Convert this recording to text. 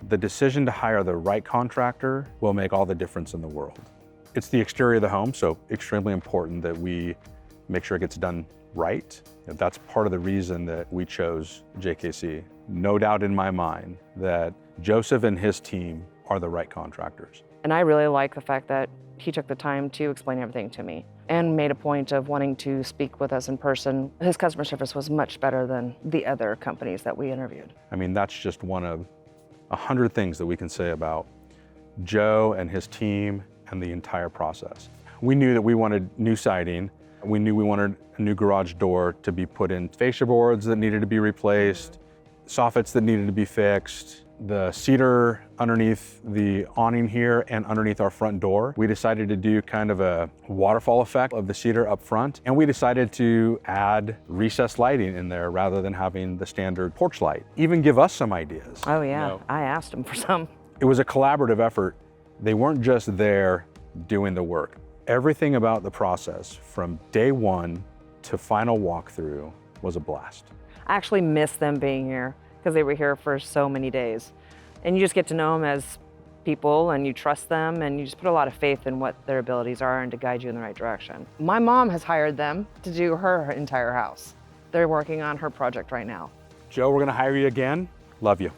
The decision to hire the right contractor will make all the difference in the world. It's the exterior of the home, so extremely important that we make sure it gets done right. That's part of the reason that we chose JKC. No doubt in my mind that Joseph and his team are the right contractors. And I really like the fact that he took the time to explain everything to me and made a point of wanting to speak with us in person. His customer service was much better than the other companies that we interviewed. I mean, that's just one of 100 things that we can say about Joe and his team and the entire process. We knew that we wanted new siding. We knew we wanted a new garage door to be put in, fascia boards that needed to be replaced, soffits that needed to be fixed, the cedar underneath the awning here and underneath our front door. We decided to do kind of a waterfall effect of the cedar up front, and we decided to add recessed lighting in there rather than having the standard porch light. Even give us some ideas. Oh yeah, I asked him for some. It was a collaborative effort. They weren't just there doing the work. Everything about the process from day one to final walkthrough was a blast. I actually miss them being here because they were here for so many days. And you just get to know them as people and you trust them and you just put a lot of faith in what their abilities are and to guide you in the right direction. My mom has hired them to do her entire house. They're working on her project right now. Joe, we're gonna hire you again. Love you.